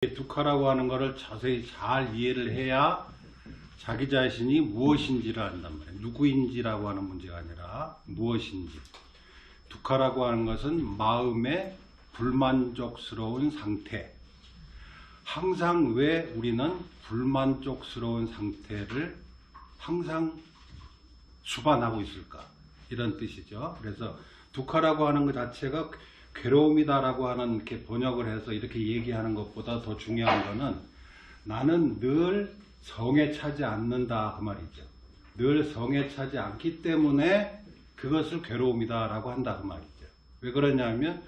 두카라고 하는 것을 자세히 잘 이해를 해야 자기 자신이 무엇인지를 안단 말이에요. 누구인지라고 하는 문제가 아니라 무엇인지. 두카라고 하는 것은 마음의 불만족스러운 상태. 항상 왜 우리는 불만족스러운 상태를 항상 수반하고 있을까? 이런 뜻이죠. 그래서 두카라고 하는 것 자체가 괴로움이다라고 하는 이렇게 번역을 해서 이렇게 얘기하는 것보다 더 중요한 거는 나는 늘 성에 차지 않는다 그 말이죠. 늘 성에 차지 않기 때문에 그것을 괴로움이다라고 한다 그 말이죠. 왜 그러냐면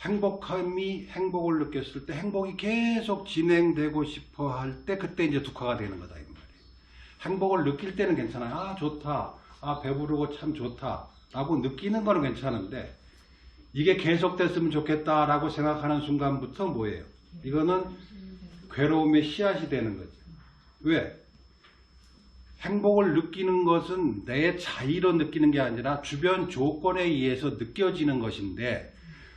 행복을 느꼈을 때 행복이 계속 진행되고 싶어 할 때 그때 이제 두카가 되는 거다 이 말이에요. 행복을 느낄 때는 괜찮아요. 아 좋다. 아 배부르고 참 좋다. 라고 느끼는 거는 괜찮은데 이게 계속됐으면 좋겠다라고 생각하는 순간부터 뭐예요? 이거는 괴로움의 씨앗이 되는 거죠. 왜? 행복을 느끼는 것은 내 자의로 느끼는 게 아니라 주변 조건에 의해서 느껴지는 것인데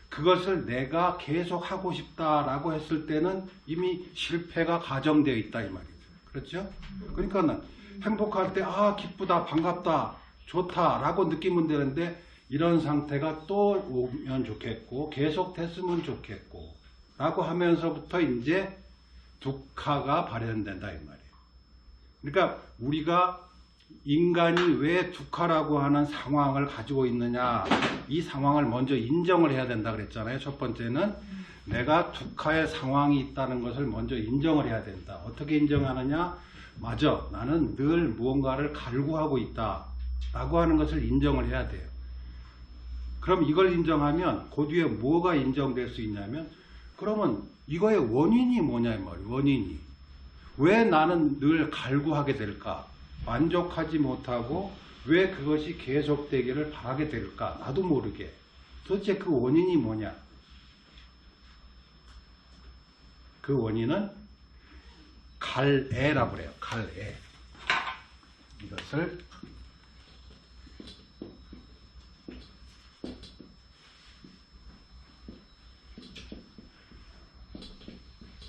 그것을 내가 계속 하고 싶다라고 했을 때는 이미 실패가 가정되어 있다 이 말이죠. 그렇죠? 그러니까 행복할 때 아 기쁘다 반갑다 좋다 라고 느끼면 되는데 이런 상태가 또 오면 좋겠고 계속 됐으면 좋겠고 라고 하면서부터 이제 두카가 발현된다 이 말이에요. 그러니까 우리가 인간이 왜 두카라고 하는 상황을 가지고 있느냐 이 상황을 먼저 인정을 해야 된다 그랬잖아요. 첫 번째는 내가 두카의 상황이 있다는 것을 먼저 인정을 해야 된다. 어떻게 인정하느냐? 맞아, 나는 늘 무언가를 갈구하고 있다 라고 하는 것을 인정을 해야 돼요. 그럼 이걸 인정하면 그 뒤에 뭐가 인정될 수 있냐면 그러면 이거의 원인이 뭐냐 이 말이에요. 원인이 왜 나는 늘 갈구하게 될까? 만족하지 못하고 왜 그것이 계속되기를 바라게 될까? 나도 모르게. 도대체 그 원인이 뭐냐? 그 원인은 갈애라고 그래요. 갈애. 이것을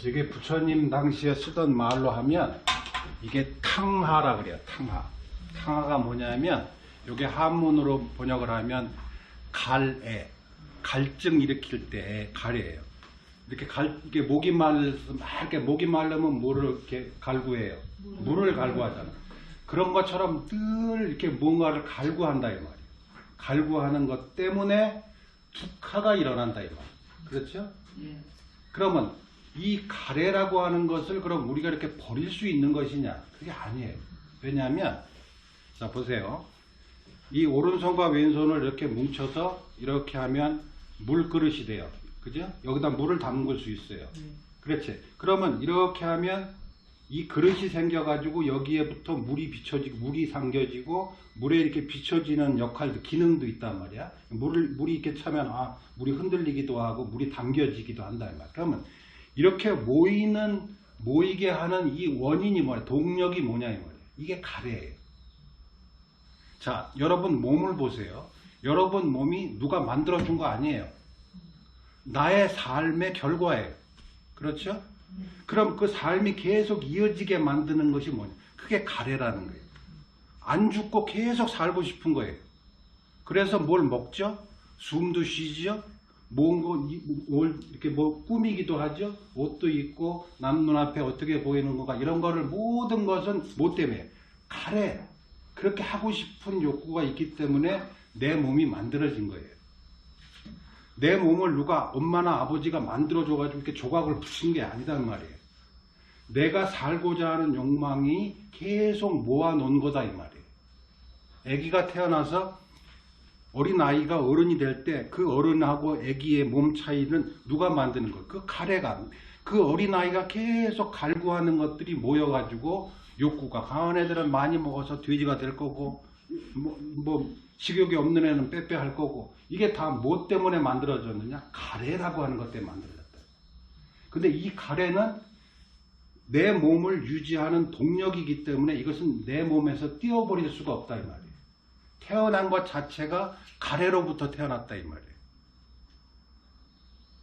이게 부처님 당시에 쓰던 말로 하면 이게 탕하라 그래요. 탕하. 탕하가 뭐냐면 이게 한문으로 번역을 하면 갈애. 갈증 일으킬 때 갈애예요. 이게 목이 말르면 물을 이렇게 갈구해요. 물을 갈구하잖아. 그런 것처럼 늘 이렇게 뭔가를 갈구한다 이 말이에요. 갈구하는 것 때문에 두카가 일어난다 이 말이에요. 그렇죠? 그러면 이 가래라고 하는 것을 그럼 우리가 이렇게 버릴 수 있는 것이냐? 그게 아니에요. 왜냐하면 자 보세요. 이 오른손과 왼손을 이렇게 뭉쳐서 이렇게 하면 물그릇이 돼요. 그죠? 여기다 물을 담글 수 있어요. 그렇지? 그러면 이렇게 하면 이 그릇이 생겨가지고 여기에부터 물이 비춰지고 물이 담겨지고 물에 이렇게 비춰지는 역할도 기능도 있단 말이야. 물이 이렇게 차면 물이 흔들리기도 하고 물이 담겨지기도 한다 이 말. 그러면 이렇게 모이게 하는 이 원인이 뭐냐, 동력이 뭐냐 이 말이에요. 이게 가래예요. 자, 여러분 몸을 보세요. 여러분 몸이 누가 만들어준 거 아니에요. 나의 삶의 결과예요. 그렇죠? 그럼 그 삶이 계속 이어지게 만드는 것이 뭐냐? 그게 가래라는 거예요. 안 죽고 계속 살고 싶은 거예요. 그래서 뭘 먹죠? 숨도 쉬죠? 이렇게 꾸미기도 하죠. 옷도 입고 남 눈앞에 어떻게 보이는 건가 이런 거를 모든 것은 뭐 때문에? 가래. 그렇게 하고 싶은 욕구가 있기 때문에 내 몸이 만들어진 거예요. 내 몸을 누가 엄마나 아버지가 만들어줘 가지고 이렇게 조각을 붙인 게 아니단 말이에요. 내가 살고자 하는 욕망이 계속 모아놓은 거다 이 말이에요. 아기가 태어나서 어린아이가 어른이 될 때 그 어른하고 아기의 몸 차이는 누가 만드는 거예요? 그 가래가. 그 어린아이가 계속 갈구하는 것들이 모여가지고 욕구가 강한 애들은 많이 먹어서 돼지가 될 거고 식욕이 없는 애는 빼빼할 거고 이게 다 뭐 때문에 만들어졌느냐? 가래라고 하는 것 때문에 만들어졌다. 근데 이 가래는 내 몸을 유지하는 동력이기 때문에 이것은 내 몸에서 띄워버릴 수가 없다 이 말이에요. 태어난 것 자체가 가래로부터 태어났다 이 말이에요.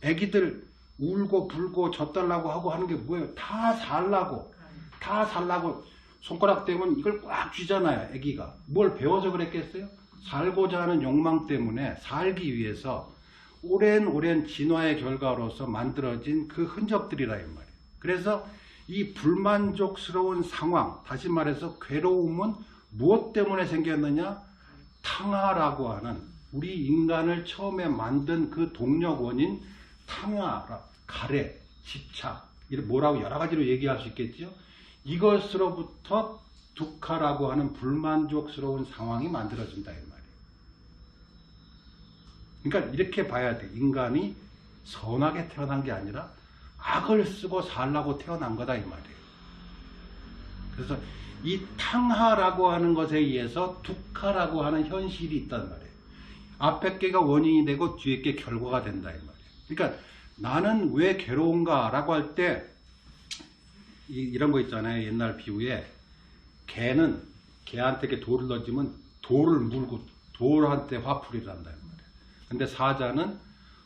애기들 울고 불고 젖달라고 하고 하는 게 뭐예요? 다 살라고 손가락 대면 이걸 꽉 쥐잖아요. 아기가 뭘 배워서 그랬겠어요? 살고자 하는 욕망 때문에 살기 위해서 오랜 진화의 결과로서 만들어진 그 흔적들이라 이 말이에요. 그래서 이 불만족스러운 상황, 다시 말해서 괴로움은 무엇 때문에 생겼느냐? 탕하라고 하는 우리 인간을 처음에 만든 그 동력 원인 탕하, 가래, 집착, 뭐라고 여러 가지로 얘기할 수 있겠죠. 이것으로부터 두카라고 하는 불만족스러운 상황이 만들어진다 이 말이에요. 그러니까 이렇게 봐야 돼. 인간이 선하게 태어난 게 아니라 악을 쓰고 살라고 태어난 거다 이 말이에요. 그래서 이 탕하라고 하는 것에 의해서 두카라고 하는 현실이 있단 말이에요. 앞에 게가 원인이 되고 뒤에 게 결과가 된다 이 말이에요. 그러니까 나는 왜 괴로운가 라고 할 때 이런 거 있잖아요. 옛날 비유에 개는 개한테 이렇게 돌을 던지면 돌을 물고 돌한테 화풀이를 한다 이 말이에요. 근데 사자는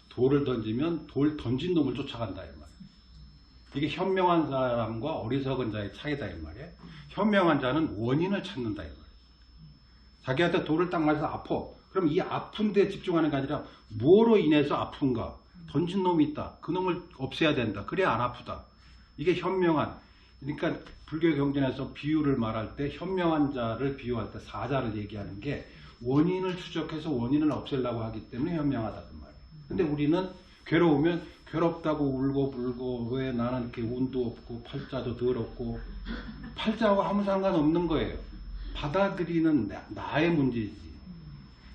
돌을 던지면 돌 던진 놈을 쫓아간다 이 말이에요. 이게 현명한 사람과 어리석은 자의 차이다 이 말이에요. 현명한 자는 원인을 찾는다 이 말이에요. 자기한테 돌을 딱 맞아서 아파. 그럼 이 아픈 데 집중하는 게 아니라 뭐로 인해서 아픈가? 던진 놈이 있다. 그 놈을 없애야 된다. 그래야 안 아프다. 이게 현명한. 그러니까 불교 경전에서 비유를 말할 때 현명한 자를 비유할 때 사자를 얘기하는 게 원인을 추적해서 원인을 없애려고 하기 때문에 현명하다 그 말이에요. 근데 우리는 괴로우면 괴롭다고 울고 불고 왜 나는 이렇게 운도 없고 팔자도 더럽고 팔자하고 아무 상관없는 거예요. 받아들이는 나의 문제지.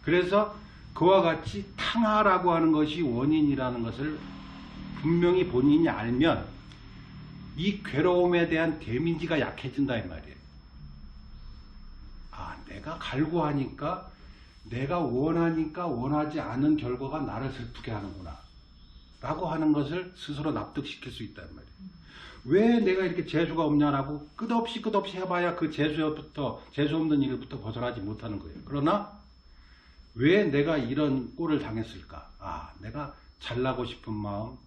그래서 그와 같이 탕하라고 하는 것이 원인이라는 것을 분명히 본인이 알면 이 괴로움에 대한 데미지가 약해진다 이 말이에요. 아, 내가 갈구하니까 내가 원하니까 원하지 않은 결과가 나를 슬프게 하는구나 라고 하는 것을 스스로 납득시킬 수 있단 말이에요. 왜 내가 이렇게 재수가 없냐라고 끝없이 해봐야 그 재수 없는 일부터 벗어나지 못하는 거예요. 그러나 왜 내가 이런 꼴을 당했을까? 아, 내가 잘나고 싶은 마음,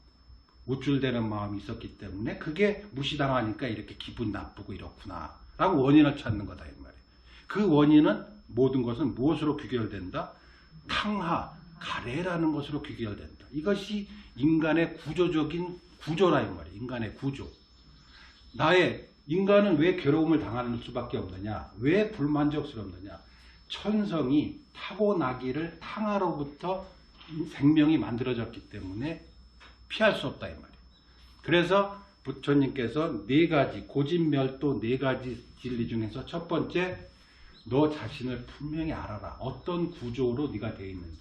우쭐대는 마음이 있었기 때문에 그게 무시당하니까 이렇게 기분 나쁘고 이렇구나 라고 원인을 찾는 거다 이 말이에요. 그 원인은 모든 것은 무엇으로 귀결된다? 탕하, 가래라는 것으로 귀결된다. 이것이 인간의 구조적인 구조라 이 말이에요. 인간의 구조. 인간은 왜 괴로움을 당하는 수밖에 없느냐? 왜 불만족스럽느냐? 천성이 타고나기를 탕하로부터 생명이 만들어졌기 때문에 피할 수 없다 이 말이에요. 그래서 부처님께서 네 가지 고진멸도 네 가지 진리 중에서 첫 번째 너 자신을 분명히 알아라. 어떤 구조로 네가 되어 있는지.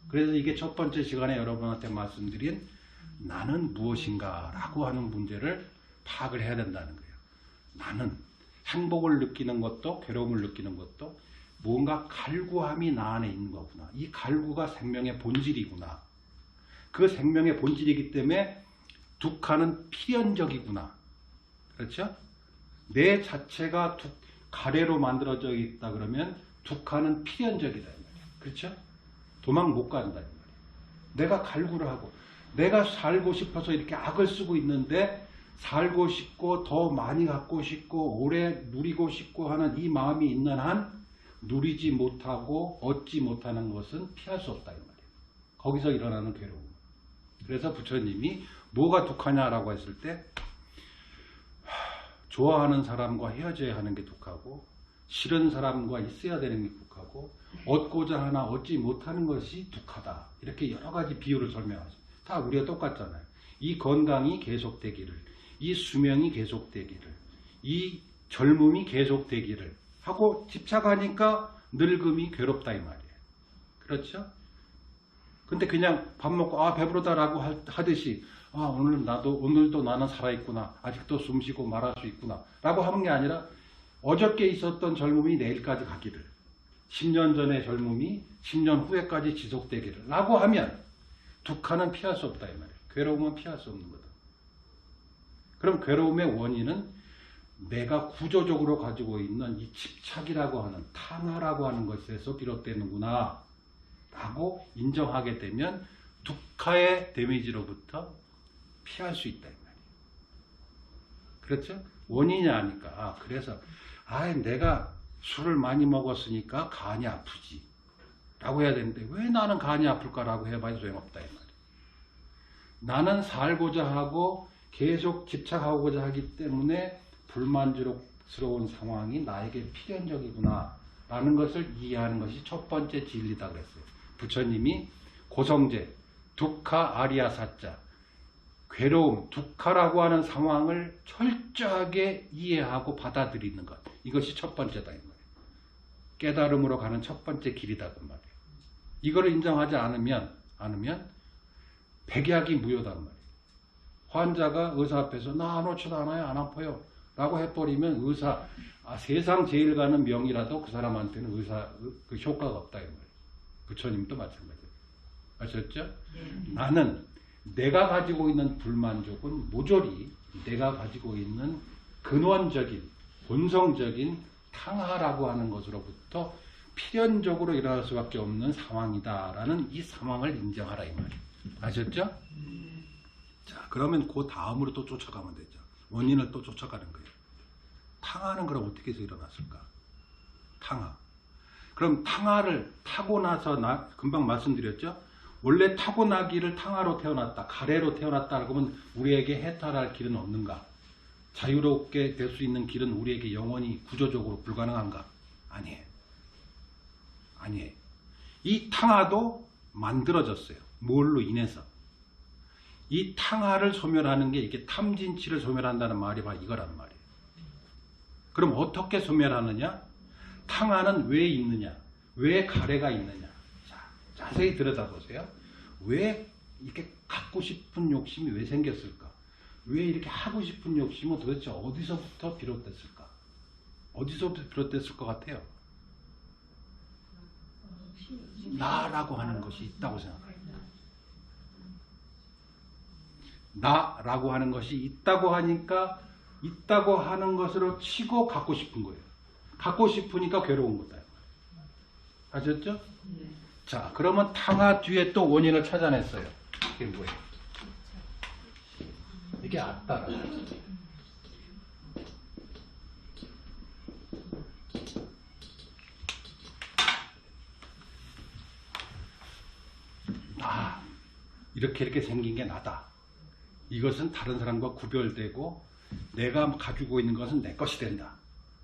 그래서 이게 첫 번째 시간에 여러분한테 말씀드린 나는 무엇인가 라고 하는 문제를 파악을 해야 된다는 거예요. 나는 행복을 느끼는 것도 괴로움을 느끼는 것도 뭔가 갈구함이 나 안에 있는 거구나. 이 갈구가 생명의 본질이구나. 그 생명의 본질이기 때문에 두카는 필연적이구나. 그렇죠? 내 자체가 가래로 만들어져 있다 그러면 두카는 필연적이다. 그렇죠? 도망 못 간다. 내가 갈구를 하고 내가 살고 싶어서 이렇게 악을 쓰고 있는데 살고 싶고 더 많이 갖고 싶고 오래 누리고 싶고 하는 이 마음이 있는 한 누리지 못하고 얻지 못하는 것은 피할 수 없다 이 말이에요. 거기서 일어나는 괴로움. 그래서 부처님이 뭐가 두카냐라고 했을 때 좋아하는 사람과 헤어져야 하는 게 두카고 싫은 사람과 있어야 되는 게 두카고 얻고자 하나 얻지 못하는 것이 두카다. 이렇게 여러 가지 비유를 설명하죠. 다 우리가 똑같잖아요. 이 건강이 계속되기를, 이 수명이 계속되기를, 이 젊음이 계속되기를 하고 집착하니까 늙음이 괴롭다 이 말이에요. 그렇죠? 근데 그냥 밥 먹고 배부르다라고 하듯이 오늘도 나는 살아있구나. 아직도 숨쉬고 말할 수 있구나. 라고 하는 게 아니라 어저께 있었던 젊음이 내일까지 가기를 10년 전의 젊음이 10년 후에까지 지속되기를 라고 하면 두카는 피할 수 없다 이 말이에요. 괴로움은 피할 수 없는 거다. 그럼 괴로움의 원인은 내가 구조적으로 가지고 있는 이 집착이라고 하는 탕하라고 하는 것에서 비롯되는구나 라고 인정하게 되면 두카의 데미지로부터 피할 수 있다 이 말이에요. 그렇죠? 원인이 아니까. 그래서 내가 술을 많이 먹었으니까 간이 아프지 라고 해야 되는데 왜 나는 간이 아플까라고 해봐야 소용없다 이 말이에요. 나는 살고자 하고 계속 집착하고자 하기 때문에 불만족스러운 상황이 나에게 필연적이구나 라는 것을 이해하는 것이 첫 번째 진리다 그랬어요. 부처님이 고성제 두카 아리야 사자 괴로움 두카라고 하는 상황을 철저하게 이해하고 받아들이는 것, 이것이 첫 번째다 이 말이에요. 깨달음으로 가는 첫 번째 길이다 그 말이에요. 이거를 인정하지 않으면 백약이 무효단 말이에요. 환자가 의사 앞에서 나 아무렇지도 않아요, 안 아파요 라고 해버리면 의사, 세상 제일 가는 명이라도 그 사람한테는 의사 그 효과가 없다 이 말이에요. 부처님도 마찬가지예요. 아셨죠? 나는 내가 가지고 있는 불만족은 모조리 내가 가지고 있는 근원적인 본성적인 탕하라고 하는 것으로부터 필연적으로 일어날 수밖에 없는 상황이다라는 이 상황을 인정하라 이 말이에요. 아셨죠? 자, 그러면 그 다음으로 또 쫓아가면 되죠. 원인을 또 쫓아가는 거예요. 탕하는 그럼 어떻게 해서 일어났을까? 탕하. 그럼 탕하를 타고 나서 금방 말씀드렸죠? 원래 타고나기를 탕하로 태어났다, 가래로 태어났다 그러면 우리에게 해탈할 길은 없는가? 자유롭게 될 수 있는 길은 우리에게 영원히 구조적으로 불가능한가? 아니에요. 이 탕하도 만들어졌어요. 뭘로 인해서? 이 탕하를 소멸하는 게 이게 탐진치를 소멸한다는 말이 바로 이거란 말이에요. 그럼 어떻게 소멸하느냐? 탕하는 왜 있느냐? 왜 가래가 있느냐? 자, 자세히 들여다보세요. 왜 이렇게 갖고 싶은 욕심이 왜 생겼을까? 왜 이렇게 하고 싶은 욕심은 도대체 어디서부터 비롯됐을까? 어디서부터 비롯됐을 것 같아요? 나라고 하는 것이 있다고 생각해요. 나라고 하는 것이 있다고 하니까 있다고 하는 것으로 치고 갖고 싶은 거예요. 갖고 싶으니까 괴로운 거다. 아셨죠? 네. 자, 그러면 탕하 뒤에 또 원인을 찾아냈어요. 이게 뭐예요? 이게 아따라. 나. 이렇게 생긴 게 나다. 이것은 다른 사람과 구별되고 내가 가지고 있는 것은 내 것이 된다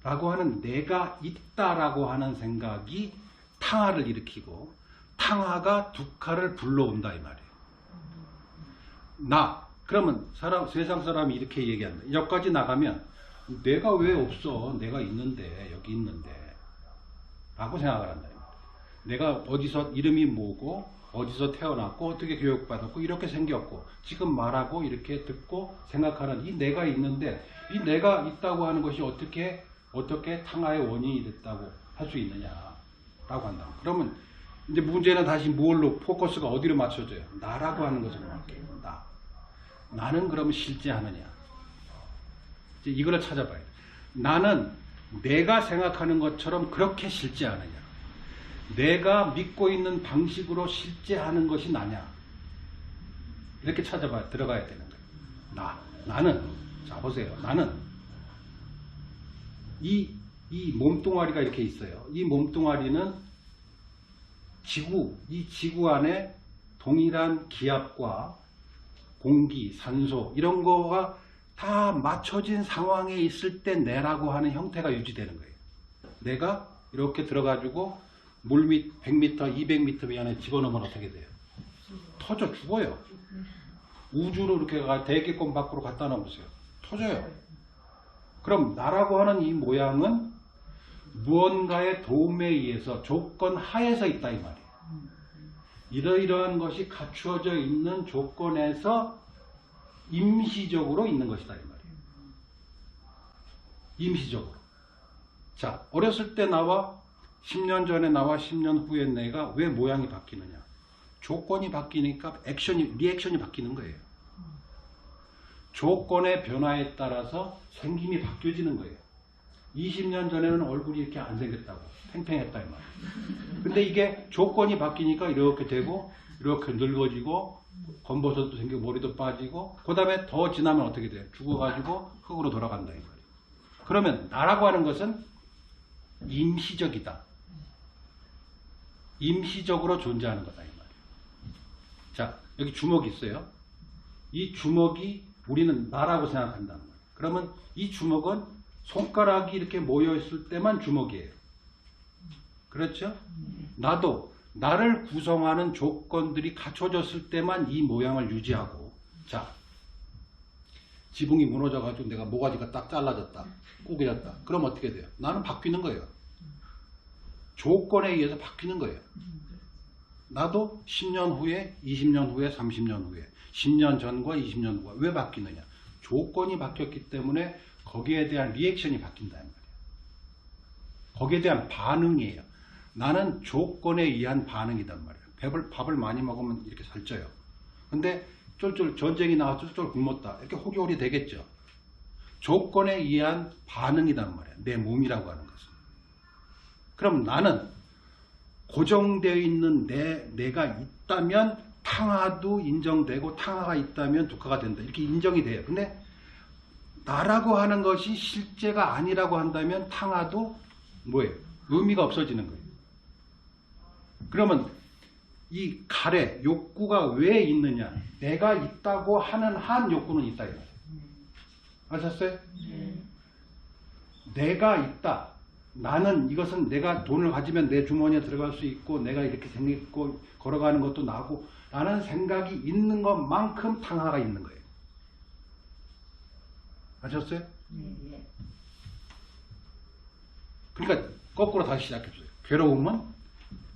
라고 하는 내가 있다라고 하는 생각이 탕하를 일으키고 탕하가 두카를 불러온다 이 말이에요. 나 그러면 세상 사람이 이렇게 얘기한다. 여기까지 나가면 내가 왜 없어? 내가 있는데 여기 있는데 라고 생각을 한다. 내가 어디서 이름이 뭐고 어디서 태어났고 어떻게 교육받았고 이렇게 생겼고 지금 말하고 이렇게 듣고 생각하는 이 내가 있는데 이 내가 있다고 하는 것이 어떻게 탕하의 원인이 됐다고 할 수 있느냐라고 한다. 그러면 이제 문제는 다시 뭘로 포커스가 어디로 맞춰져요? 나라고 하는 것으로 맞춰요. 나는 그러면 실제하느냐? 이제 이거를 찾아봐야 돼. 나는 내가 생각하는 것처럼 그렇게 실제하느냐? 내가 믿고 있는 방식으로 실제하는 것이 나냐? 이렇게 들어가야 되는 거예요. 나는, 자, 보세요. 나는, 이 몸뚱아리가 이렇게 있어요. 이 몸뚱아리는 이 지구 안에 동일한 기압과 공기, 산소, 이런 거가 다 맞춰진 상황에 있을 때 내라고 하는 형태가 유지되는 거예요. 내가 이렇게 들어가지고 물 밑 100m, 200m 안에 집어넣으면 어떻게 돼요? 터져 죽어요. 우주로 이렇게 대기권 밖으로 갖다 놓으세요. 터져요. 그럼 나라고 하는 이 모양은 무언가의 도움에 의해서 조건 하에서 있다 이 말이에요. 이러이러한 것이 갖추어져 있는 조건에서 임시적으로 있는 것이다 이 말이에요. 임시적으로. 자, 어렸을 때 나와 10년 전에 나와 10년 후에 내가 왜 모양이 바뀌느냐? 조건이 바뀌니까 리액션이 바뀌는 거예요. 조건의 변화에 따라서 생김이 바뀌어지는 거예요. 20년 전에는 얼굴이 이렇게 안 생겼다고 팽팽했다 이 말이에요. 근데 이게 조건이 바뀌니까 이렇게 되고 이렇게 늙어지고 검버섯도 생기고 머리도 빠지고 그 다음에 더 지나면 어떻게 돼요? 죽어가지고 흙으로 돌아간다 이 말이에요. 그러면 나라고 하는 것은 임시적이다. 임시적으로 존재하는 거다 이 말이에요. 자, 여기 주먹이 있어요. 이 주먹이 우리는 나라고 생각한다는 거예요. 그러면 이 주먹은 손가락이 이렇게 모여 있을 때만 주먹이에요. 그렇죠? 나도 나를 구성하는 조건들이 갖춰졌을 때만 이 모양을 유지하고, 자, 지붕이 무너져가지고 내가 모가지가 딱 잘라졌다, 구겨졌다. 그럼 어떻게 돼요? 나는 바뀌는 거예요. 조건에 의해서 바뀌는 거예요. 나도 10년 후에, 20년 후에, 30년 후에, 10년 전과 20년 후가 왜 바뀌느냐? 조건이 바뀌었기 때문에 거기에 대한 리액션이 바뀐다는 거예요. 거기에 대한 반응이에요. 나는 조건에 의한 반응이단 말이에요. 밥을 많이 먹으면 이렇게 살쪄요. 근데 쫄쫄 전쟁이 나와서 쫄쫄 굶었다. 이렇게 호기호리 되겠죠. 조건에 의한 반응이단 말이에요. 내 몸이라고 하는 것은. 그럼 나는 고정되어 있는 내가 있다면 탕하도 인정되고 탕하가 있다면 두카가 된다. 이렇게 인정이 돼요. 근데 나라고 하는 것이 실제가 아니라고 한다면 탕하도 뭐예요? 의미가 없어지는 거예요. 그러면 이 가래, 욕구가 왜 있느냐? 내가 있다고 하는 한 욕구는 있다. 이거예요. 아셨어요? 내가 있다. 나는 이것은 내가 돈을 가지면 내 주머니에 들어갈 수 있고 내가 이렇게 생겼고 걸어가는 것도 나고 라는 생각이 있는 것만큼 탕하가 있는 거예요. 아셨어요? 그러니까 거꾸로 다시 시작해보세요. 괴로움은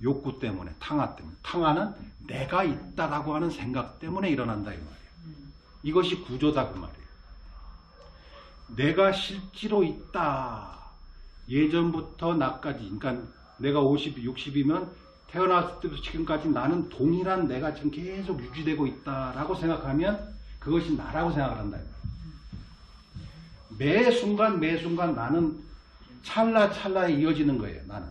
욕구 때문에, 탕하 때문에. 탕하는 내가 있다라고 하는 생각 때문에 일어난다 이 말이에요. 이것이 구조다 그 말이에요. 내가 실제로 있다. 예전부터 나까지, 그러니까 내가 50, 60이면 태어났을 때부터 지금까지 나는 동일한 내가 지금 계속 유지되고 있다라고 생각하면 그것이 나라고 생각을 한다. 매 순간 매 순간 나는 찰나찰나에 이어지는 거예요. 나는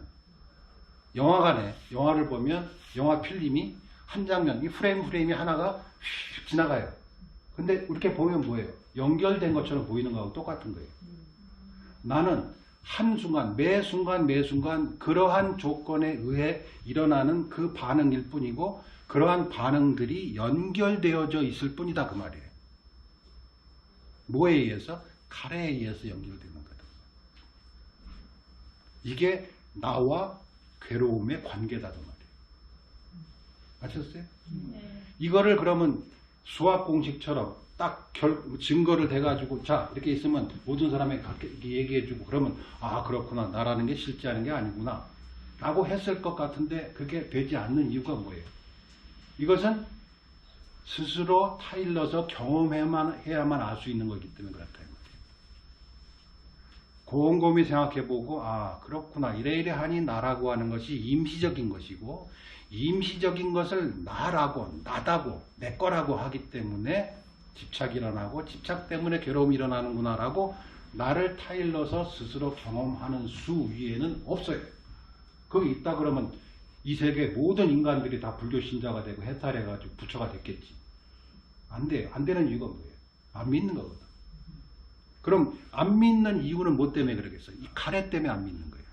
영화관에 영화를 보면 영화 필름이 한 장면, 이 프레임이 하나가 휙 지나가요. 근데 이렇게 보면 뭐예요? 연결된 것처럼 보이는 거하고 똑같은 거예요. 나는 한순간, 매 순간 그러한 조건에 의해 일어나는 그 반응일 뿐이고 그러한 반응들이 연결되어져 있을 뿐이다 그 말이에요. 뭐에 의해서? 가래에 의해서 연결되는 거다. 이게 나와 괴로움의 관계다 그 말이에요. 아셨어요? 이거를 그러면 수학 공식처럼 딱 증거를 대가지고 자 이렇게 있으면 모든 사람에게 얘기해주고 그러면 아 그렇구나 나라는 게 실제하는 게 아니구나 라고 했을 것 같은데 그게 되지 않는 이유가 뭐예요? 이것은 스스로 타일러서 경험해야만 알 수 있는 거기 때문에 그렇다. 곰곰이 생각해보고 아 그렇구나 이래이래하니 나라고 하는 것이 임시적인 것이고 임시적인 것을 나라고 나다고 내 거라고 하기 때문에 집착이 일어나고 집착 때문에 괴로움이 일어나는구나 라고 나를 타일러서 스스로 경험하는 수 위에는 없어요. 거기 있다 그러면 이 세계 모든 인간들이 다 불교 신자가 되고 해탈해가지고 부처가 됐겠지. 안 돼요. 안 되는 이유가 뭐예요? 안 믿는 거거든. 그럼 안 믿는 이유는 뭐 때문에 그러겠어요? 이 가래 때문에 안 믿는 거예요.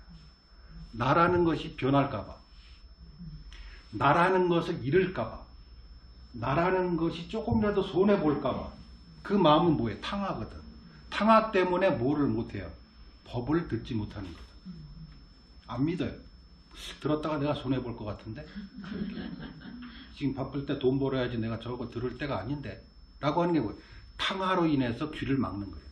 나라는 것이 변할까봐. 나라는 것을 잃을까봐. 나라는 것이 조금이라도 손해볼까봐. 그 마음은 뭐예요? 탕하거든. 탕하 때문에 뭐를 못해요? 법을 듣지 못하는 거든. 안 믿어요. 들었다가 내가 손해볼 것 같은데? 지금 바쁠 때 돈 벌어야지 내가 저거 들을 때가 아닌데? 라고 하는 게 뭐예요? 탕하로 인해서 귀를 막는 거예요.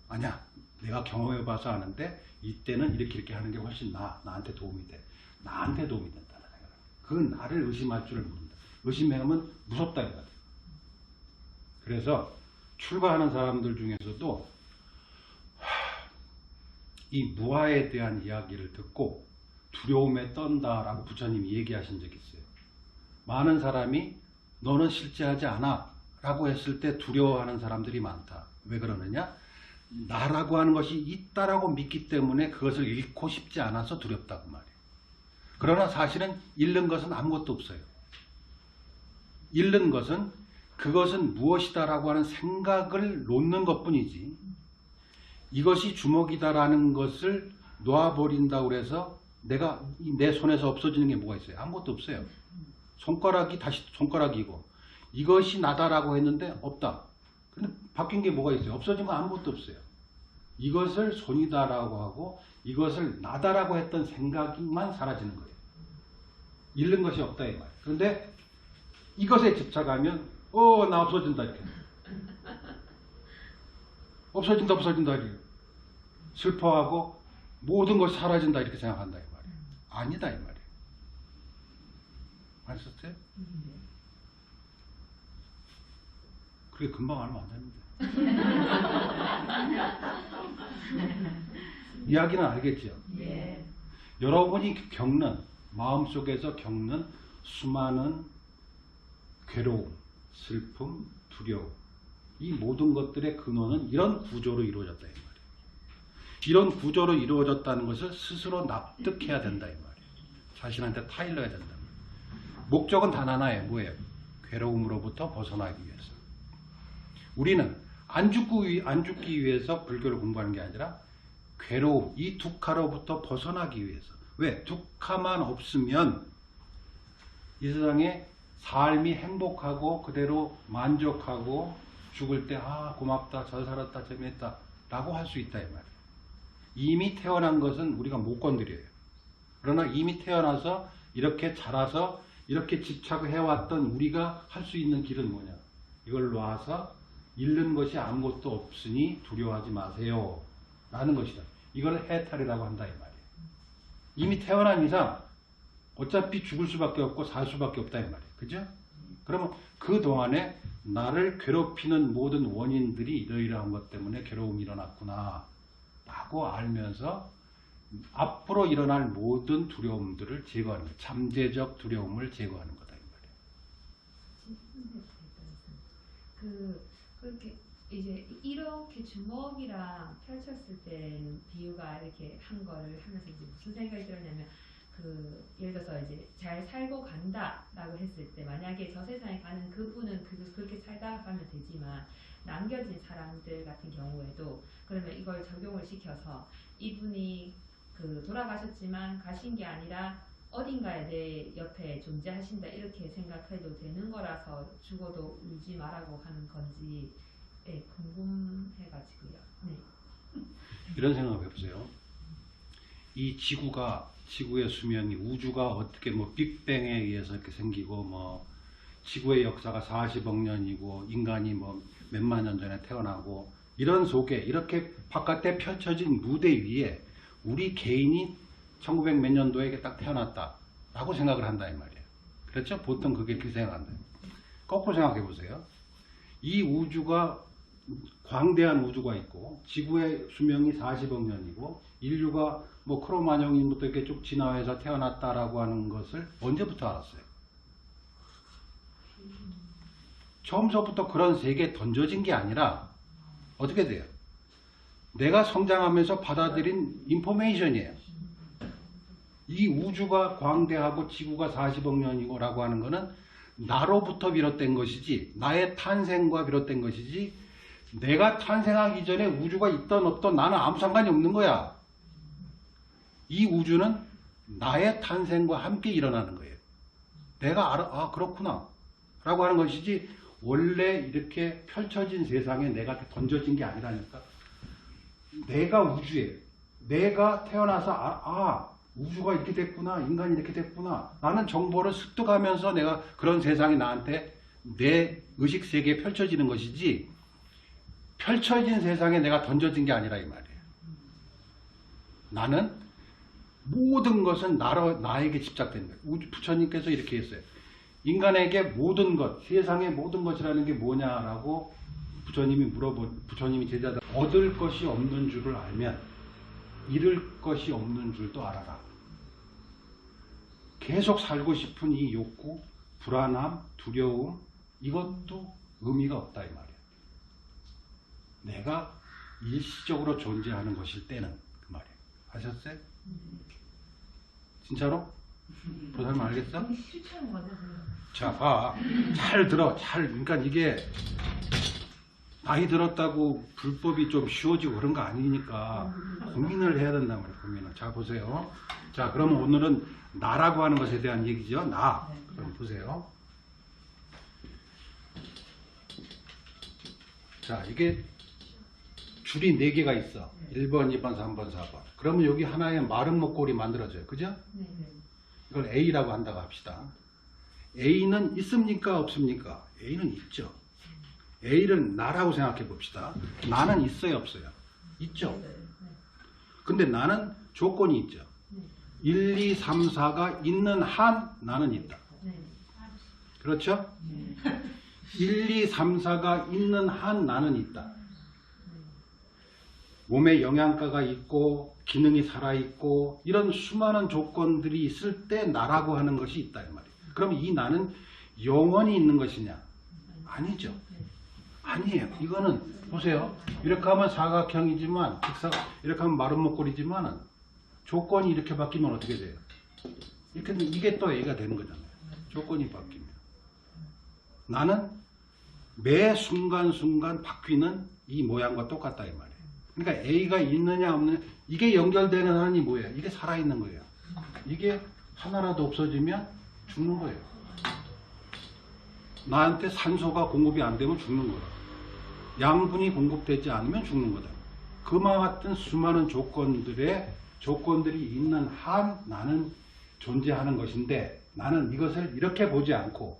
아니야. 내가 경험해봐서 아는데 이때는 이렇게 하는 게 훨씬 나한테 도움이 돼. 나한테 도움이 된다는 생각. 그 나를 의심할 줄을 모른다. 의심하면 무섭다 이거다. 그래서 출가하는 사람들 중에서도 이 무아에 대한 이야기를 듣고 두려움에 떤다라고 부처님이 얘기하신 적이 있어요. 많은 사람이 너는 실제하지 않아 라고 했을 때 두려워하는 사람들이 많다. 왜 그러느냐? 나라고 하는 것이 있다라고 믿기 때문에 그것을 잃고 싶지 않아서 두렵다고 말이에요. 그러나 사실은 잃는 것은 아무것도 없어요. 잃는 것은 그것은 무엇이다라고 하는 생각을 놓는 것뿐이지, 이것이 주먹이다라는 것을 놓아버린다고 해서 내가 내 손에서 없어지는 게 뭐가 있어요? 아무것도 없어요. 손가락이 다시 손가락이고, 이것이 나다라고 했는데 없다. 근데 바뀐 게 뭐가 있어요? 없어진 거 아무것도 없어요. 이것을 손이다라고 하고 이것을 나다라고 했던 생각만 사라지는 거예요. 잃는 것이 없다 이 말. 그런데 이것에 집착하면 나 없어진다 이렇게. 없어진다 이렇게. 슬퍼하고 모든 것이 사라진다 이렇게 생각한다 이 말이에요. 아니다 이 말이에요. 아셨어요? 그게 금방 알면 안 되는데. 이야기는 알겠죠? 예. 여러분이 겪는, 마음속에서 겪는 수많은 괴로움, 슬픔, 두려움, 이 모든 것들의 근원은 이런 구조로 이루어졌다 이 말이에요. 이런 구조로 이루어졌다는 것을 스스로 납득해야 된다 이 말이에요. 자신한테 타일러야 된다. 목적은 단 하나예요. 뭐예요? 괴로움으로부터 벗어나기 위해서. 우리는 안 죽기 위해서 불교를 공부하는 게 아니라 괴로움, 이 두카로부터 벗어나기 위해서. 왜? 두카만 없으면 이 세상에 삶이 행복하고 그대로 만족하고 죽을 때 고맙다, 잘 살았다, 재밌다 라고 할 수 있다 이 말이에요. 이미 태어난 것은 우리가 못 건드려요. 그러나 이미 태어나서 이렇게 자라서 이렇게 집착을 해왔던 우리가 할 수 있는 길은 뭐냐? 이걸 놔서 잃는 것이 아무것도 없으니 두려워하지 마세요 라는 것이다. 이걸 해탈이라고 한다 이 말이에요. 이미 태어난 이상 어차피 죽을 수밖에 없고 살 수밖에 없다 이 말이에요. 그죠? 그러면 그 동안에 나를 괴롭히는 모든 원인들이 이러이러한 것 때문에 괴로움이 일어났구나 라고 알면서 앞으로 일어날 모든 두려움들을 제거하는 거예요. 잠재적 두려움을 제거하는 거다 이 말이에요. 그렇게 이제 이렇게 주먹이랑 펼쳤을 때는 비유가 이렇게 한 거를 하면서 이제 무슨 생각이 들었냐면, 예를 들어서 이제 잘 살고 간다라고 했을 때 만약에 저 세상에 가는 그분은 그렇게 살다 가면 되지만 남겨진 사람들 같은 경우에도 그러면 이걸 적용을 시켜서 이분이 돌아가셨지만 가신 게 아니라 어딘가에 내 옆에 존재하신다 이렇게 생각해도 되는 거라서 죽어도 울지 말라고 하는 건지 궁금해가지고요. 네. 이런 생각을 해보세요. 이 지구의 수명이, 우주가 어떻게 빅뱅에 의해서 이렇게 생기고 지구의 역사가 40억 년이고 인간이 몇만 년 전에 태어나고 이런 속에 이렇게 바깥에 펼쳐진 무대 위에 우리 개인이 1900 몇 년도에 딱 태어났다 라고 생각을 한다 이 말이에요. 그렇죠? 보통 그게 이렇게 생각한다. 거꾸로 생각해 보세요. 이 우주가 광대한 우주가 있고 지구의 수명이 40억 년이고 인류가 크로마뇽인부터 이렇게 쭉 진화해서 태어났다라고 하는 것을 언제부터 알았어요? 처음서부터 그런 세계에 던져진 게 아니라 어떻게 돼요? 내가 성장하면서 받아들인 인포메이션이에요. 이 우주가 광대하고 지구가 40억 년이고 라고 하는 것은 나로부터 비롯된 것이지, 나의 탄생과 비롯된 것이지, 내가 탄생하기 전에 우주가 있던 없던 나는 아무 상관이 없는 거야. 이 우주는 나의 탄생과 함께 일어나는 거예요. 내가 알아, 그렇구나 라고 하는 것이지 원래 이렇게 펼쳐진 세상에 내가 던져진 게 아니라니까. 내가 우주예요. 내가 태어나서 우주가 이렇게 됐구나, 인간이 이렇게 됐구나 라는 정보를 습득하면서 내가 그런 세상이 나한테 내 의식세계에 펼쳐지는 것이지, 펼쳐진 세상에 내가 던져진 게 아니라 이 말이에요. 나는 모든 것은 나에게 집착된 거예요. 부처님께서 이렇게 했어요. 인간에게 모든 것, 세상의 모든 것이라는 게 뭐냐라고 부처님이 제자들, 얻을 것이 없는 줄을 알면 잃을 것이 없는 줄도 알아라. 계속 살고 싶은 이 욕구, 불안함, 두려움, 이것도 의미가 없다 이 말이에요. 내가 일시적으로 존재하는 것일 때는 그 말이에요. 아셨어요? 진짜로? 그 사람 알겠어? 추천한 거죠. 자, 봐. 잘 들어. 그러니까 이게 나이 들었다고 불법이 좀 쉬워지고 그런 거 아니니까 고민을 해야 된단 말이에요. 고민을. 자, 보세요. 자, 그러면 오늘은 나라고 하는 것에 대한 얘기죠. 나. 그럼 보세요. 자, 이게 줄이 4개가 있어. 1번, 2번, 3번, 4번. 그러면 여기 하나의 마른 목골이 만들어져요. 그죠? 네. 이걸 A라고 한다고 합시다. A는 있습니까? 없습니까? A는 있죠. A를 나라고 생각해 봅시다. 나는 있어요? 없어요? 있죠. 근데 나는 조건이 있죠. 1, 2, 3, 4가 있는 한 나는 있다. 네. 그렇죠? 1, 2, 3, 4가 있는 한 나는 있다. 몸에 영양가가 있고 기능이 살아있고 이런 수많은 조건들이 있을 때 나라고 하는 것이 있다 이 말이에요. 그럼 이 나는 영원히 있는 것이냐? 아니죠. 아니에요. 이거는 보세요. 이렇게 하면 사각형이지만 이렇게 하면 마른 목골이지만 조건이 이렇게 바뀌면 어떻게 돼요? 이게 또 A가 되는 거잖아요. 조건이 바뀌면. 나는 매 순간순간 바뀌는 이 모양과 똑같다 이 말이에요. 그러니까 A가 있느냐 없느냐 이게 연결되는 한이 뭐예요? 이게 살아있는 거예요. 이게 하나라도 없어지면 죽는 거예요. 나한테 산소가 공급이 안 되면 죽는 거예요. 양분이 공급되지 않으면 죽는 거다. 그와 같은 수많은 조건들이 있는 한 나는 존재하는 것인데 나는 이것을 이렇게 보지 않고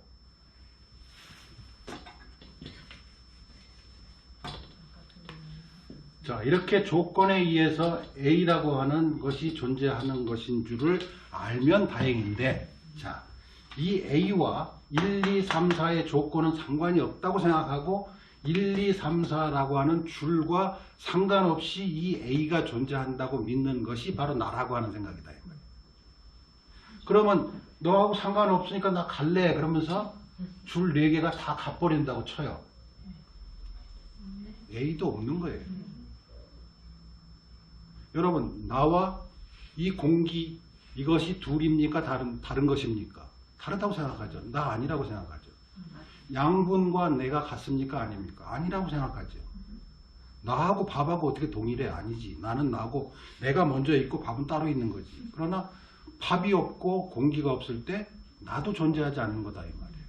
자, 이렇게 조건에 의해서 A라고 하는 것이 존재하는 것인 줄을 알면 다행인데, 자, 이 A와 1, 2, 3, 4의 조건은 상관이 없다고 생각하고 1, 2, 3, 4라고 하는 줄과 상관없이 이 A가 존재한다고 믿는 것이 바로 나라고 하는 생각이다. 그러면 너하고 상관없으니까 나 갈래 그러면서 줄 4개가 다 가버린다고 쳐요. A도 없는 거예요. 여러분, 나와 이 공기 이것이 둘입니까? 다른 것입니까? 다르다고 생각하죠. 나 아니라고 생각하죠. 양분과 내가 같습니까? 아닙니까? 아니라고 생각하죠. 나하고 밥하고 어떻게 동일해? 아니지. 나는 나고 내가 먼저 있고 밥은 따로 있는 거지. 그러나 밥이 없고 공기가 없을 때 나도 존재하지 않는 거다 이 말이에요.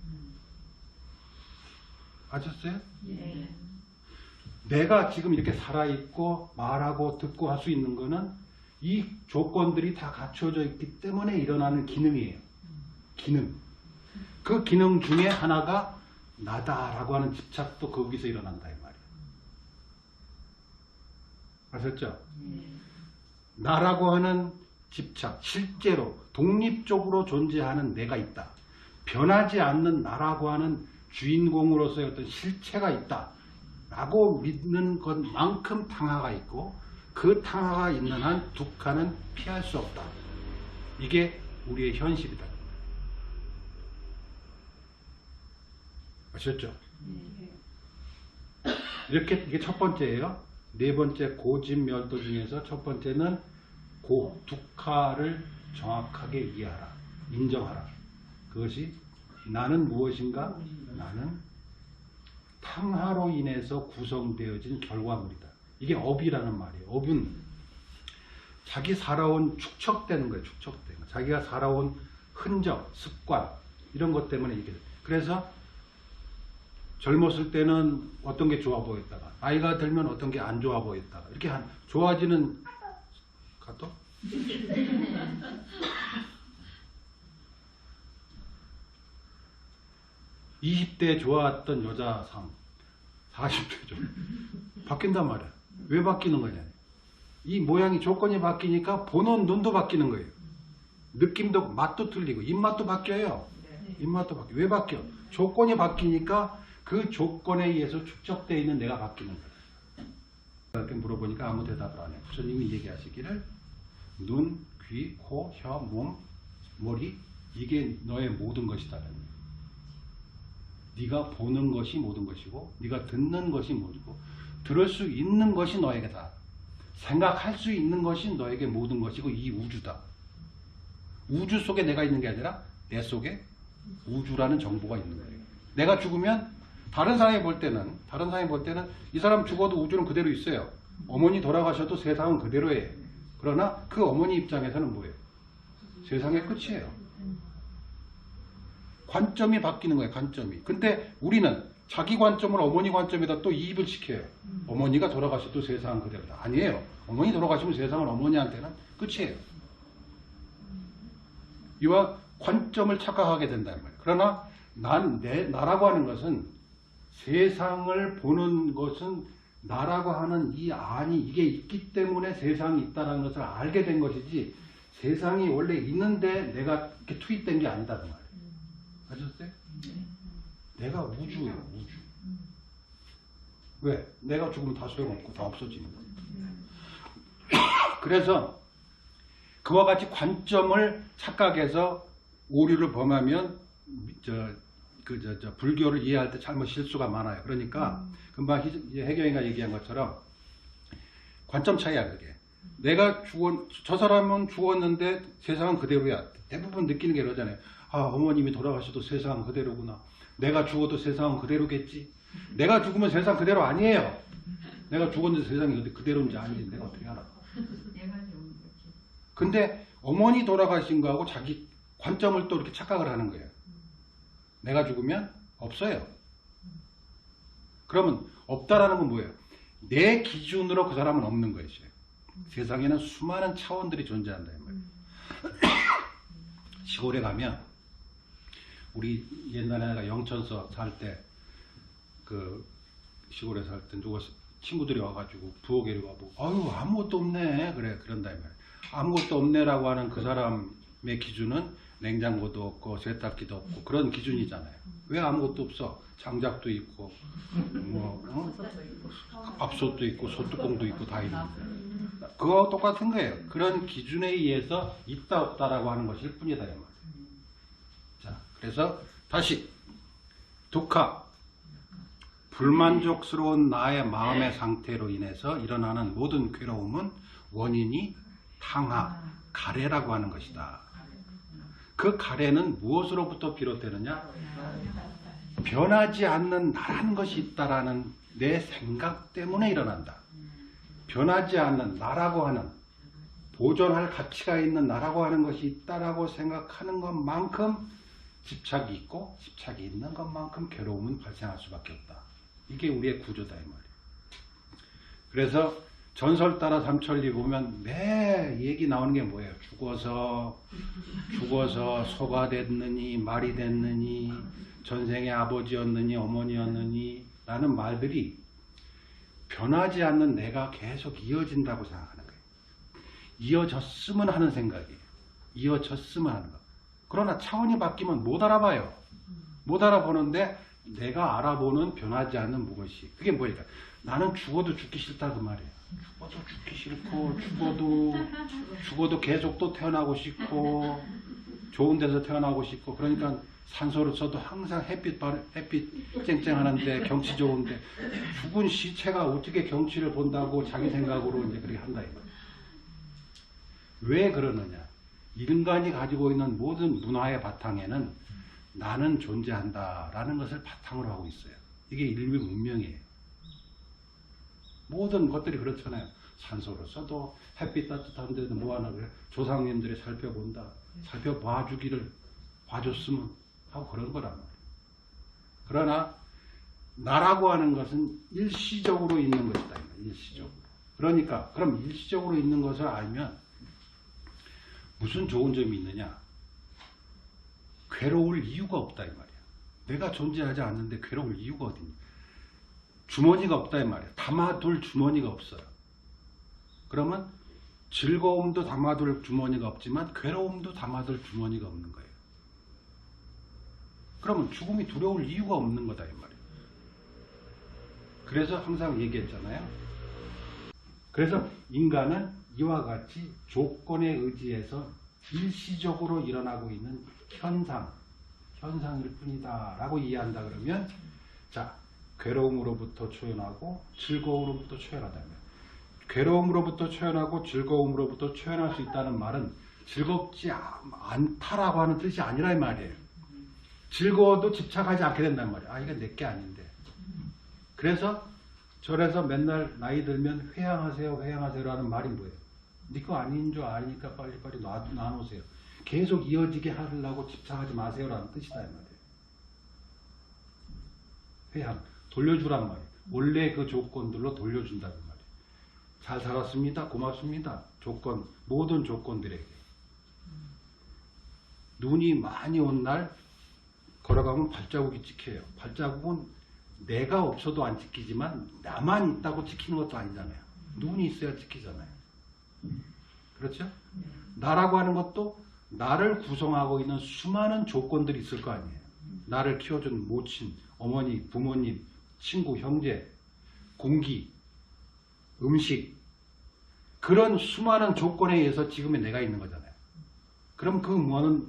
아셨어요? 네. 내가 지금 이렇게 살아있고 말하고 듣고 할 수 있는 거는 이 조건들이 다 갖춰져 있기 때문에 일어나는 기능이에요. 기능. 그 기능 중에 하나가 나다라고 하는 집착도 거기서 일어난다 이 말이에요. 아셨죠? 나라고 하는 집착, 실제로 독립적으로 존재하는 내가 있다. 변하지 않는 나라고 하는 주인공으로서의 어떤 실체가 있다. 라고 믿는 것만큼 탕화가 있고 그 탕화가 있는 한 둑하는 피할 수 없다. 이게 우리의 현실이다. 아셨죠? 이렇게 이게 첫 번째예요. 네 번째 고진멸도 중에서 첫 번째는 둑하를 정확하게 이해하라. 인정하라. 그것이 나는 무엇인가? 나는 탕화로 인해서 구성되어진 결과물이다. 이게 업이라는 말이에요. 업은 자기 살아온 축적되는 거예요. 축적되는 거. 자기가 살아온 흔적, 습관 이런 것 때문에 이게 그래서 젊었을 때는 어떤 게 좋아 보였다가 나이가 들면 어떤 게 안 좋아 보였다가 이렇게 좋아지는 가또 20대 좋아했던 여자상 40대 좀 바뀐단 말이야. 왜 바뀌는 거냐? 이 모양이 조건이 바뀌니까 보는 눈도 바뀌는 거예요. 느낌도 맛도 틀리고 입맛도 바뀌어요. 입맛도 바뀌어. 왜 바뀌어? 조건이 바뀌니까 그 조건에 의해서 축적되어 있는 내가 바뀌는 거예요. 이렇게 물어보니까 아무 대답을 안 해요. 부처님이 얘기하시기를 눈, 귀, 코, 혀, 몸, 머리 이게 너의 모든 것이다. 네가 보는 것이 모든 것이고 네가 듣는 것이 모두고 들을 수 있는 것이 너에게다. 생각할 수 있는 것이 너에게 모든 것이고 이 우주다. 우주 속에 내가 있는 게 아니라 내 속에 우주라는 정보가 있는 거예요. 내가 죽으면 다른 사람이 볼 때는 이 사람 죽어도 우주는 그대로 있어요. 어머니 돌아가셔도 세상은 그대로예요. 그러나 그 어머니 입장에서는 뭐예요? 세상의 끝이에요. 관점이 바뀌는 거예요. 관점이. 근데 우리는 자기 관점을 어머니 관점에다 또 이입을 시켜요. 어머니가 돌아가셔도 세상은 그대로다. 아니에요. 어머니 돌아가시면 세상은 어머니한테는 끝이에요. 이와 관점을 착각하게 된다는 말이에요. 그러나 나라고 하는 것은 세상을 보는 것은 나라고 하는 이 안이 이게 있기 때문에 세상이 있다는 것을 알게 된 것이지 세상이 원래 있는데 내가 이렇게 투입된 게 아니다는 말이에요. 아셨어요? 내가 우주예요. 우주. 왜? 내가 죽으면 다 소용없고 다 없어지는 거예요. 그래서 그와 같이 관점을 착각해서 오류를 범하면 불교를 이해할 때 잘못 실수가 많아요. 그러니까 금방 해경이가 얘기한 것처럼 관점 차이야 그게. 저 사람은 죽었는데 세상은 그대로야. 대부분 느끼는 게 그러잖아요. 아, 어머님이 돌아가셔도 세상은 그대로구나. 내가 죽어도 세상은 그대로겠지. 내가 죽으면 세상 그대로 아니에요. 내가 죽었는데 세상이 그대로인지 아닌지 내가 어떻게 알아. 근데 어머니 돌아가신 거하고 자기 관점을 또 이렇게 착각을 하는 거예요. 내가 죽으면 없어요. 그러면 없다라는 건 뭐예요? 내 기준으로 그 사람은 없는 것이에요. 세상에는 수많은 차원들이 존재한다 이 말이에요. 시골에 가면 우리 옛날에 내가 영천서 살 때 그 시골에 살 때 누가 친구들이 와가지고 부엌에 와보고 아유 아무것도 없네 그런다 이 말이에요. 아무것도 없네라고 하는 그 사람의 기준은 냉장고도 없고 세탁기도 없고 그런 기준이잖아요. 왜 아무것도 없어? 장작도 있고 밥솥도 있고 솥뚜껑도 있고 다 있는데 그거와 똑같은 거예요. 그런 기준에 의해서 있다 없다라고 하는 것일 뿐이다 이 말이에요. 자, 그래서 다시 두카 불만족스러운 나의 마음의 상태로 인해서 일어나는 모든 괴로움은 원인이 탕하, 가래라고 하는 것이다. 그 가래는 무엇으로부터 비롯되느냐? 변하지 않는 나라는 것이 있다라는 내 생각 때문에 일어난다. 변하지 않는 나라고 하는 보존할 가치가 있는 나라고 하는 것이 있다라고 생각하는 것만큼 집착이 있고 집착이 있는 것만큼 괴로움은 발생할 수밖에 없다. 이게 우리의 구조다 이 말이에요. 그래서 전설 따라 삼천리 보면 매 얘기 나오는 게 뭐예요? 죽어서 소가 됐느니 말이 됐느니 전생의 아버지였느니 어머니였느니 라는 말들이 변하지 않는 내가 계속 이어진다고 생각하는 거예요. 이어졌으면 하는 생각이에요. 이어졌으면 하는 거. 그러나 차원이 바뀌면 못 알아봐요. 못 알아보는데 내가 알아보는 변하지 않는 무엇이 그게 뭐니까 나는 죽어도 죽기 싫다 그 말이에요. 죽어도 죽기 싫고 죽어도 계속 또 태어나고 싶고 좋은 데서 태어나고 싶고 그러니까 산소로서도 항상 햇빛 쨍쨍하는데 경치 좋은데 죽은 시체가 어떻게 경치를 본다고 자기 생각으로 이제 그렇게 한다 이거예요. 왜 그러느냐? 인간이 가지고 있는 모든 문화의 바탕에는 나는 존재한다라는 것을 바탕으로 하고 있어요. 이게 인류 문명이에요. 모든 것들이 그렇잖아요. 산소로서도 햇빛 따뜻한 데도 뭐하나 그래. 조상님들이 살펴본다. 살펴봐주기를 봐줬으면 하고 그런 거란 말이에요. 그러나 나라고 하는 것은 일시적으로 있는 것이다. 일시적으로. 그러니까 그럼 일시적으로 있는 것을 알면 무슨 좋은 점이 있느냐? 괴로울 이유가 없다 이 말이야. 내가 존재하지 않는데 괴로울 이유가 어딨냐? 주머니가 없다 이 말이야. 담아둘 주머니가 없어요. 그러면 즐거움도 담아둘 주머니가 없지만 괴로움도 담아둘 주머니가 없는 거예요. 그러면 죽음이 두려울 이유가 없는 거다 이 말이에요. 그래서 항상 얘기했잖아요. 그래서 인간은 이와 같이 조건에 의지해서 일시적으로 일어나고 있는 현상일 뿐이다 라고 이해한다 그러면 자 괴로움으로부터 초연하고 즐거움으로부터 초연하다면 괴로움으로부터 초연하고 즐거움으로부터 초연할 수 있다는 말은 즐겁지 않다라고 하는 뜻이 아니라 이 말이에요. 즐거워도 집착하지 않게 된단 말이에요. 아, 이건 내게 아닌데. 그래서 절에서 맨날 나이 들면 회양하세요, 회양하세요라는 말이 뭐예요? 네 거 아닌 줄 아니까 빨리빨리 놔놓으세요. 계속 이어지게 하려고 집착하지 마세요라는 뜻이다 이 말이에요. 회양, 돌려주란 말이에요. 원래 그 조건들로 돌려준다는 말이에요. 잘 살았습니다. 고맙습니다. 조건, 모든 조건들에게. 눈이 많이 온 날 걸어가면 발자국이 찍혀요. 발자국은 내가 없어도 안 찍히지만 나만 있다고 찍히는 것도 아니잖아요. 눈이 있어야 찍히잖아요. 그렇죠? 나라고 하는 것도 나를 구성하고 있는 수많은 조건들이 있을 거 아니에요. 나를 키워준 모친, 어머니, 부모님, 친구, 형제, 공기, 음식, 그런 수많은 조건에 의해서 지금의 내가 있는 거잖아요. 그럼 그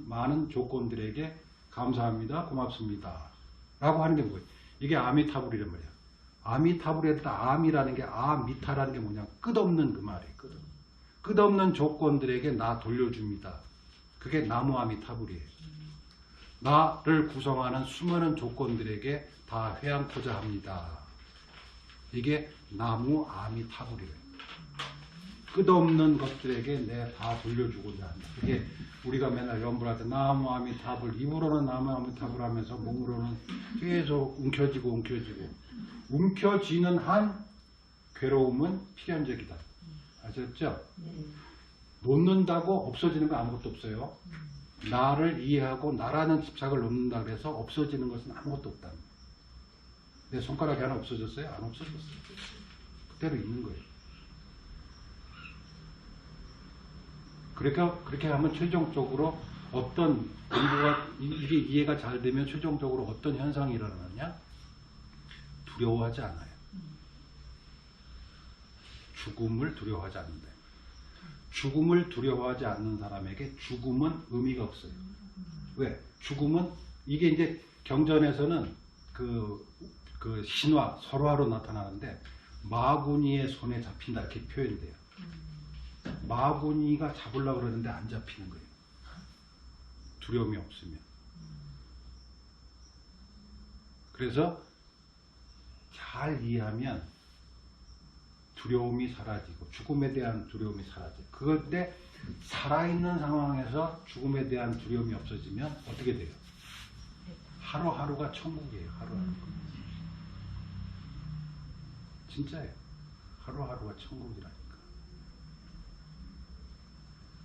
많은 조건들에게 감사합니다, 고맙습니다 라고 하는 게 뭐예요? 이게 아미타불이란 말이에요. 아미타불에다 암이라는 게 아미타라는 게 뭐냐? 끝없는 그 말이에요. 끝없는 조건들에게 나 돌려줍니다. 그게 나무 아미타불이에요. 나를 구성하는 수많은 조건들에게 다 회양코자 합니다. 이게 나무 아미타불이래요. 끝없는 것들에게 내 다 돌려주고자 한다. 이게 우리가 맨날 연불할 때 나무 아미타불, 입으로는 나무 아미타불 하면서 몸으로는 계속 움켜쥐고 움켜쥐는 한 괴로움은 필연적이다. 아셨죠? 놓는다고 없어지는 거 아무것도 없어요. 나를 이해하고 나라는 집착을 놓는다 그래서 없어지는 것은 아무것도 없다. 내 손가락이 하나 없어졌어요? 안 없어졌어요. 그대로 있는 거예요. 그러니까 그렇게 하면 최종적으로 어떤 공부가 이게 이해가 잘 되면 최종적으로 어떤 현상이 일어나느냐? 두려워하지 않아요. 죽음을 두려워하지 않는다. 죽음을 두려워하지 않는 사람에게 죽음은 의미가 없어요. 왜? 죽음은 이게 이제 경전에서는 그 신화, 설화로 나타나는데 마구니의 손에 잡힌다 이렇게 표현돼요. 마구니가 잡으려고 그러는데 안 잡히는 거예요. 두려움이 없으면. 그래서 잘 이해하면 두려움이 사라지고 죽음에 대한 두려움이 사라져요. 그런데 살아있는 상황에서 죽음에 대한 두려움이 없어지면 어떻게 돼요? 하루하루가 천국이에요. 하루하루가. 진짜예요. 하루하루가 천국이라니까.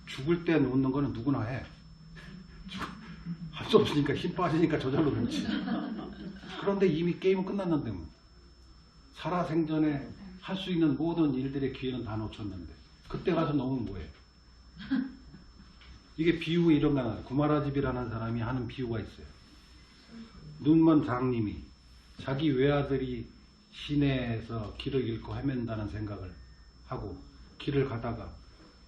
죽을 때 놓는 거는 누구나 해. 할 수 없으니까 힘 빠지니까 저절로 놓지. 그런데 이미 게임은 끝났는데 뭐. 살아생전에 할 수 있는 모든 일들의 기회는 다 놓쳤는데 그때 가서 놓으면 뭐예요? 이게 비유 이런 거 하나. 구마라집이라는 사람이 하는 비유가 있어요. 눈먼 장님이 자기 외아들이 시내에서 길을 잃고 헤맨다는 생각을 하고 길을 가다가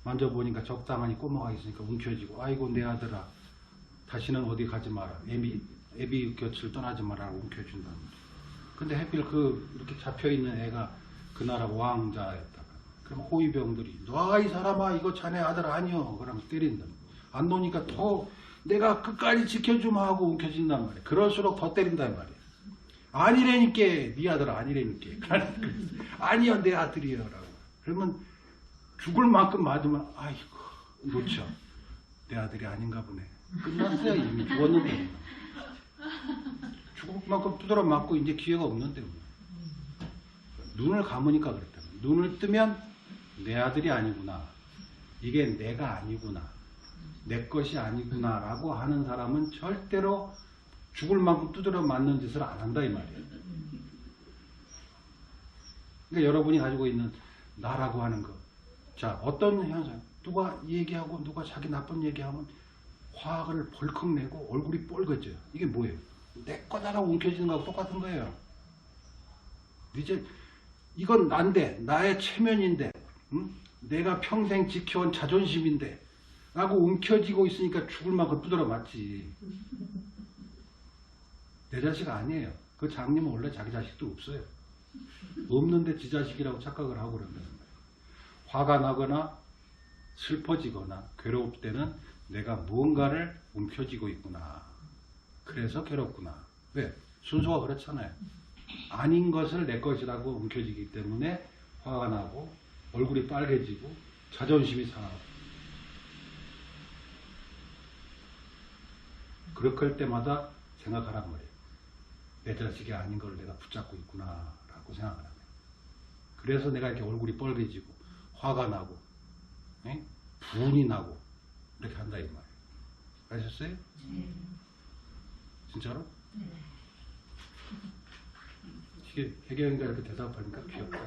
만져보니까 적당하니 꼬마가 있으니까 움켜쥐고 아이고 내 아들아 다시는 어디 가지 마라. 애비 곁을 떠나지 마라 움켜준다. 근데 하필 이렇게 잡혀있는 애가 그 나라 왕자였다가 그럼 호위병들이 놔 이 사람아 이거 자네 아들 아니여 그러면서 때린다. 안 놓으니까 더 내가 끝까지 지켜주마 하고 움켜진단 말이야. 그럴수록 더 때린단 말이야. 아니라니까 네 아들 아니라니까. 아니요 내 아들이요 라고. 그러면 죽을 만큼 맞으면 아이고 놓쳐. 내 아들이 아닌가 보네. 끝났어요. 이미 죽었는데. 죽을 만큼 두드러 맞고 이제 기회가 없는데. 눈을 감으니까 그랬다. 눈을 뜨면 내 아들이 아니구나. 이게 내가 아니구나. 내 것이 아니구나 라고 하는 사람은 절대로 죽을 만큼 두드려 맞는 짓을 안 한다 이 말이에요. 그러니까 여러분이 가지고 있는 나라고 하는 거. 자, 어떤 현상, 누가 얘기하고 누가 자기 나쁜 얘기하면 화를 벌컥 내고 얼굴이 뻘개져요. 이게 뭐예요? 내 거다라고 움켜쥐는 거하고 똑같은 거예요. 이제 이건 난데, 나의 체면인데, 응? 내가 평생 지켜온 자존심인데 라고 움켜쥐고 있으니까 죽을 만큼 두드려 맞지. 내 자식 아니에요. 그 장님은 원래 자기 자식도 없어요. 없는데 지 자식이라고 착각을 하고 그런다는 거예요. 화가 나거나 슬퍼지거나 괴로울 때는 내가 무언가를 움켜쥐고 있구나. 그래서 괴롭구나. 왜? 순서가 그렇잖아요. 아닌 것을 내 것이라고 움켜쥐기 때문에 화가 나고 얼굴이 빨개지고 자존심이 상하고. 그렇게 할 때마다 생각하란 말이에요. 내 자식이 아닌 걸 내가 붙잡고 있구나 라고 생각을 하면. 그래서 내가 이렇게 얼굴이 빨개지고 화가 나고 에? 분이 나고 이렇게 한다 이 말이에요. 아셨어요? 진짜로? 이게 해경이가 이렇게 대답하니까 귀엽다.